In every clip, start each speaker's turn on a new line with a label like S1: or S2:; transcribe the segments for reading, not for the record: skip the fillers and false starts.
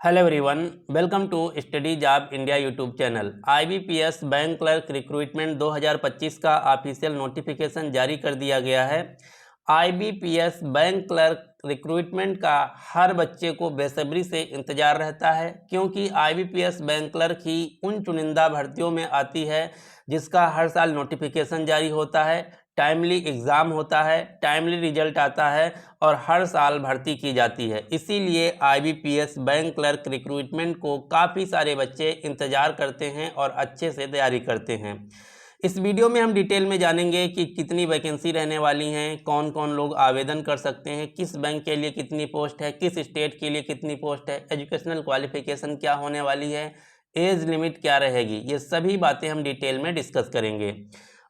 S1: Hello everyone, welcome to study job India YouTube channel. IBPS bank clerk recruitment 2025 का official notification जारी कर दिया गया है। आईबीपीएस बैंक क्लर्क रिक्रूटमेंट का हर बच्चे को बेसब्री से इंतज़ार रहता है, क्योंकि आईबीपीएस बैंक क्लर्क ही उन चुनिंदा भर्तियों में आती है जिसका हर साल नोटिफिकेशन जारी होता है, टाइमली एग्ज़ाम होता है, टाइमली रिजल्ट आता है और हर साल भर्ती की जाती है। इसीलिए आईबीपीएस बैंक क्लर्क रिक्रूटमेंट को काफ़ी सारे बच्चे इंतज़ार करते हैं और अच्छे से तैयारी करते हैं। इस वीडियो में हम डिटेल में जानेंगे कि कितनी वैकेंसी रहने वाली हैं, कौन कौन लोग आवेदन कर सकते हैं, किस बैंक के लिए कितनी पोस्ट है, किस स्टेट के लिए कितनी पोस्ट है, एजुकेशनल क्वालिफिकेशन क्या होने वाली है, एज लिमिट क्या रहेगी, ये सभी बातें हम डिटेल में डिस्कस करेंगे।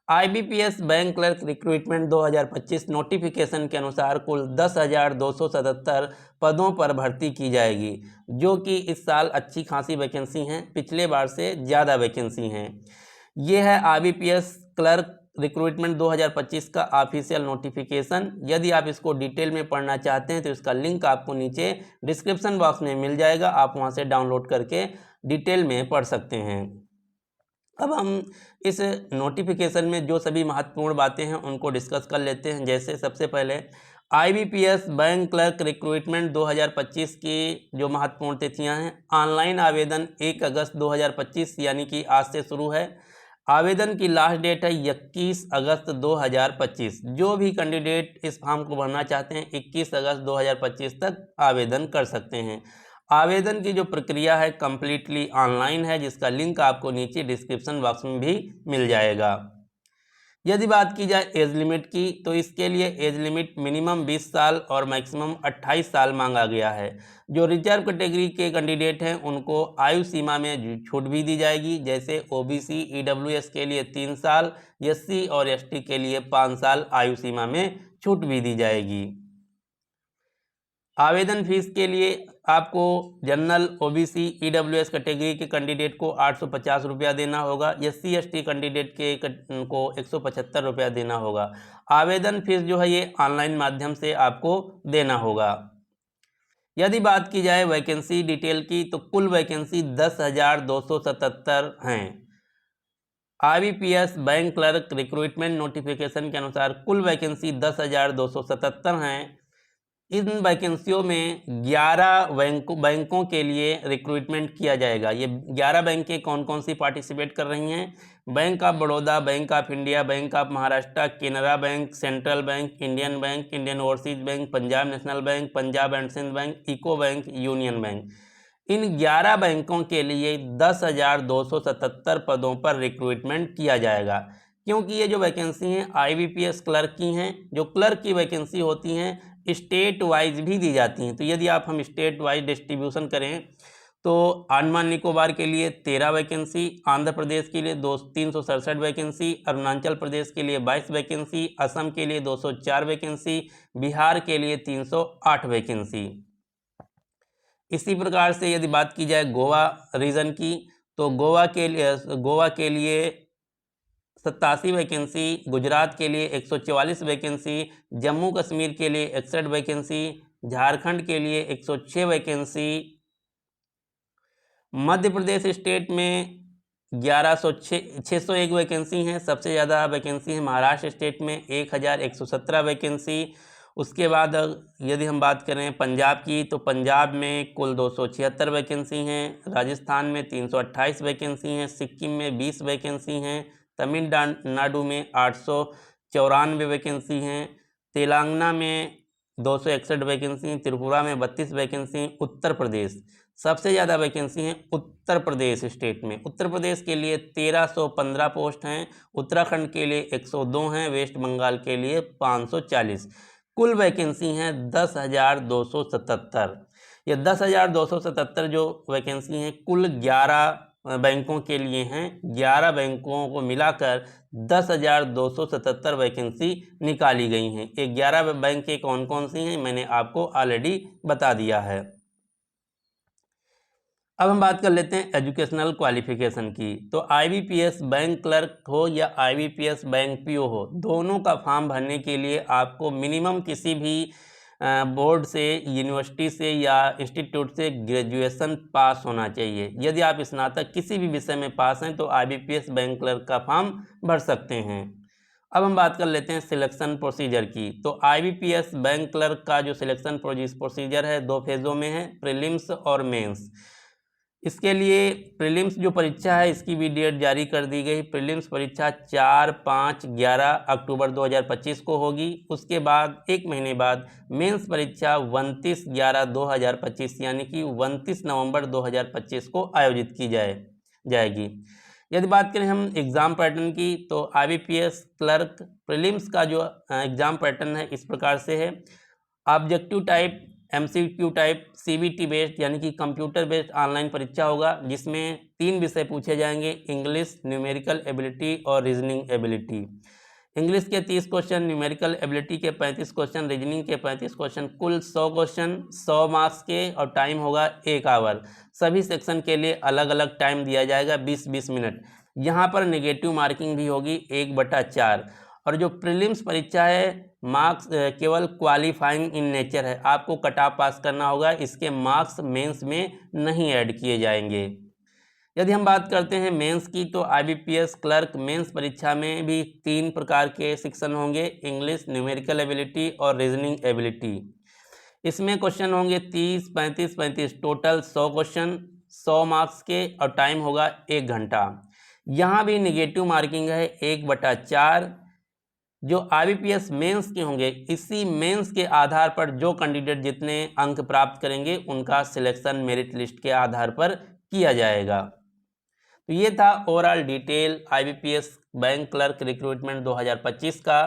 S1: IBPS bank clerk recruitment 2025 notification के अनुसार कुल 10,277 पदों पर भर्ती की जाएगी, जो कि इस साल अच्छी खासी वैकेंसी हैं, पिछले बार से ज़्यादा वैकेंसी हैं। ये है आईबीपीएस क्लर्क रिक्रूटमेंट 2025 का ऑफिशियल नोटिफिकेशन। यदि आप इसको डिटेल में पढ़ना चाहते हैं तो इसका लिंक आपको नीचे डिस्क्रिप्शन बॉक्स में मिल जाएगा, आप वहाँ से डाउनलोड करके डिटेल में पढ़ सकते हैं। अब हम इस नोटिफिकेशन में जो सभी महत्वपूर्ण बातें हैं उनको डिस्कस कर लेते हैं। जैसे सबसे पहले आईबीपीएस बैंक क्लर्क रिक्रूटमेंट 2025 की जो महत्वपूर्ण तिथियां हैं। ऑनलाइन आवेदन 1 अगस्त 2025 यानी कि आज से शुरू है। आवेदन की लास्ट डेट है 21 अगस्त 2025। जो भी कैंडिडेट इस फॉर्म को भरना चाहते हैं 21 अगस्त 2025 तक आवेदन कर सकते हैं। आवेदन की जो प्रक्रिया है कम्प्लीटली ऑनलाइन है, जिसका लिंक आपको नीचे डिस्क्रिप्शन बॉक्स में भी मिल जाएगा। यदि बात की जाए एज लिमिट की, तो इसके लिए एज लिमिट मिनिमम 20 साल और मैक्सिमम 28 साल मांगा गया है। जो रिजर्व कैटेगरी के कैंडिडेट हैं उनको आयु सीमा में छूट भी दी जाएगी, जैसे ओबीसी ईडब्ल्यूएस के लिए 3 साल, एससी और एसटी के लिए 5 साल आयु सीमा में छूट भी दी जाएगी। आवेदन फीस के लिए आपको जनरल ओबीसी ईडब्ल्यूएस कैटेगरी के कैंडिडेट को 850 रुपया देना होगा, एससी एसटी कैंडिडेट को 175 रुपया देना होगा। आवेदन फीस जो है ये ऑनलाइन माध्यम से आपको देना होगा। यदि बात की जाए वैकेंसी डिटेल की, तो कुल वैकेंसी 10,277 हैं। IBPS bank clerk recruitment notification के अनुसार कुल वैकेंसी 10,277 हैं। इन वैकेंसियों में 11 बैंकों के लिए रिक्रूटमेंट किया जाएगा। ये 11 बैंकें कौन कौन सी पार्टिसिपेट कर रही हैं? Bank of Baroda, bank of India, bank of Maharashtra, Canara bank, central bank, Indian bank, Indian overseas bank, Punjab national bank, Punjab and Sind bank, UCO bank, union bank. इन 11 बैंकों के लिए 10,277 पदों पर रिक्रूटमेंट किया जाएगा। क्योंकि ये जो वैकेंसी हैं आईबीपीएस क्लर्क की हैं, जो क्लर्क की वैकेंसी होती हैं स्टेट वाइज भी दी जाती हैं। तो यदि आप हम स्टेट वाइज डिस्ट्रीब्यूशन करें तो अंडमान निकोबार के लिए 13 वैकेंसी, आंध्र प्रदेश के लिए 367 वैकेंसी, अरुणाचल प्रदेश के लिए 22 वैकेंसी, असम के लिए 204 वैकेंसी, बिहार के लिए 308 वैकेंसी। इसी प्रकार से यदि बात की जाए गोवा रीजन की, तो गोवा के लिए 87 वैकेंसी, गुजरात के लिए 144 वैकेंसी, जम्मू कश्मीर के लिए 61 वैकेंसी, झारखंड के लिए 106 वैकेंसी, मध्य प्रदेश स्टेट में 601 वैकेंसी हैं। सबसे ज़्यादा वैकेंसी है महाराष्ट्र स्टेट में 1117 वैकेंसी। उसके बाद यदि हम बात करें पंजाब की, तो पंजाब में कुल 276 वैकेंसी हैं, राजस्थान में 328 वैकेंसी हैं, सिक्किम में 20 वैकेंसी हैं, तमिलनाडु में 894 वैकेंसी हैं, तेलंगाना में 261 वैकेंसी, त्रिपुरा में 32 वैकेंसी, उत्तर प्रदेश सबसे ज़्यादा वैकेंसी हैं उत्तर प्रदेश स्टेट में। उत्तर प्रदेश के लिए 1315 पोस्ट हैं, उत्तराखंड के लिए 102 हैं, वेस्ट बंगाल के लिए 540। कुल वैकेंसी हैं 10,277। ये 10,277 जो वैकेंसी हैं कुल 11 बैंकों के लिए हैं। 11 बैंकों को मिलाकर 10,277 वैकेंसी निकाली गई हैं। ये 11 बैंकें कौन कौन सी हैं मैंने आपको ऑलरेडी बता दिया है। अब हम बात कर लेते हैं एजुकेशनल क्वालिफिकेशन की। तो आईबीपीएस बैंक क्लर्क हो या आईबीपीएस बैंक पीओ हो, दोनों का फॉर्म भरने के लिए आपको मिनिमम किसी भी बोर्ड से, यूनिवर्सिटी से या इंस्टीट्यूट से ग्रेजुएशन पास होना चाहिए। यदि आप स्नातक किसी भी विषय में पास हैं तो IBPS बैंक क्लर्क का फॉर्म भर सकते हैं। अब हम बात कर लेते हैं सिलेक्शन प्रोसीजर की। तो IBPS बैंक क्लर्क का जो सिलेक्शन प्रोसीजर है 2 फेज़ों में है, प्रीलिम्स और मेंस। इसके लिए प्रीलिम्स जो परीक्षा है इसकी भी डेट जारी कर दी गई। प्रीलिम्स परीक्षा 4, 5, 11 अक्टूबर 2025 को होगी। उसके बाद 1 महीने बाद मेंस परीक्षा 29/11/2025 यानी कि 29 नवंबर 2025 को आयोजित की जाएगी। यदि बात करें हम एग्ज़ाम पैटर्न की तो IBPS क्लर्क प्रीलिम्स का जो एग्ज़ाम पैटर्न है इस प्रकार से है। Objective type, MCQ type, CBT based यानी कि कंप्यूटर बेस्ड ऑनलाइन परीक्षा होगा, जिसमें 3 विषय पूछे जाएंगे, इंग्लिश, न्यूमेरिकल एबिलिटी और रीजनिंग एबिलिटी। इंग्लिश के 30 क्वेश्चन, न्यूमेरिकल एबिलिटी के 35 क्वेश्चन, रीजनिंग के 35 क्वेश्चन, कुल 100 क्वेश्चन, 100 मार्क्स के, और टाइम होगा 1 आवर। सभी सेक्शन के लिए अलग अलग टाइम दिया जाएगा, 20-20 मिनट। यहाँ पर नेगेटिव मार्किंग भी होगी 1/4। और जो प्रीलिम्स परीक्षा है मार्क्स केवल क्वालिफाइंग इन नेचर है, आपको कट ऑफ पास करना होगा, इसके मार्क्स मेंस में नहीं ऐड किए जाएंगे। यदि हम बात करते हैं मेंस की तो IBPS क्लर्क मेंस परीक्षा में भी 3 प्रकार के सेक्शन होंगे, इंग्लिश, न्यूमेरिकल एबिलिटी और रीजनिंग एबिलिटी। इसमें क्वेश्चन होंगे 30, 35, टोटल 100 क्वेश्चन, 100 मार्क्स के, और टाइम होगा 1 घंटा। यहाँ भी निगेटिव मार्किंग है 1/4। जो IBPS मेंस के होंगे, इसी मेंस के आधार पर जो कैंडिडेट जितने अंक प्राप्त करेंगे उनका सिलेक्शन मेरिट लिस्ट के आधार पर किया जाएगा। तो ये था overall detail IBPS bank clerk recruitment 2025 का।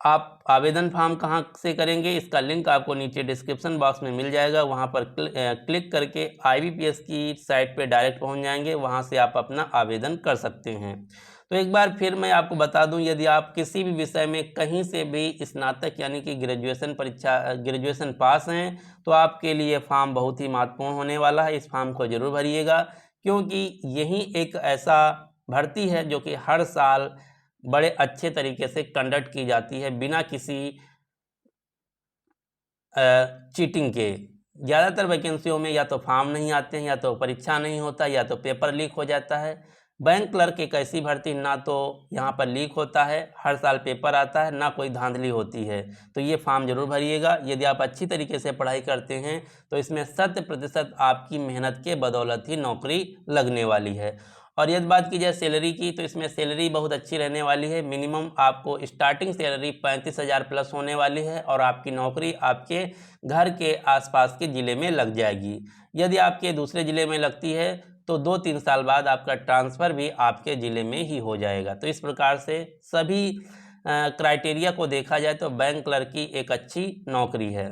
S1: आप आवेदन फॉर्म कहाँ से करेंगे, इसका लिंक आपको नीचे डिस्क्रिप्शन बॉक्स में मिल जाएगा। वहाँ पर क्लिक करके IBPS की साइट पे डायरेक्ट पहुँच जाएंगे, वहाँ से आप अपना आवेदन कर सकते हैं। तो एक बार फिर मैं आपको बता दूं, यदि आप किसी भी विषय में कहीं से भी स्नातक यानी कि ग्रेजुएशन पास हैं तो आपके लिए फॉर्म बहुत ही महत्वपूर्ण होने वाला है। इस फॉर्म को ज़रूर भरिएगा, क्योंकि यही एक ऐसा भर्ती है जो कि हर साल बड़े अच्छे तरीके से कंडक्ट की जाती है, बिना किसी चीटिंग के। ज़्यादातर वैकेंसियों में या तो फॉर्म नहीं आते हैं, या तो परीक्षा नहीं होता, या तो पेपर लीक हो जाता है। बैंक क्लर्क एक ऐसी भर्ती, ना तो यहाँ पर लीक होता है, हर साल पेपर आता है, ना कोई धांधली होती है। तो ये फॉर्म जरूर भरिएगा। यदि आप अच्छी तरीके से पढ़ाई करते हैं तो इसमें 100% आपकी मेहनत के बदौलत ही नौकरी लगने वाली है। और यदि बात की जाए सैलरी की तो इसमें सैलरी बहुत अच्छी रहने वाली है। मिनिमम आपको स्टार्टिंग सैलरी 35,000 प्लस होने वाली है, और आपकी नौकरी आपके घर के आसपास के ज़िले में लग जाएगी। यदि आपके दूसरे ज़िले में लगती है तो 2-3 साल बाद आपका ट्रांसफ़र भी आपके ज़िले में ही हो जाएगा। तो इस प्रकार से सभी क्राइटेरिया को देखा जाए तो बैंक क्लर्क की एक अच्छी नौकरी है।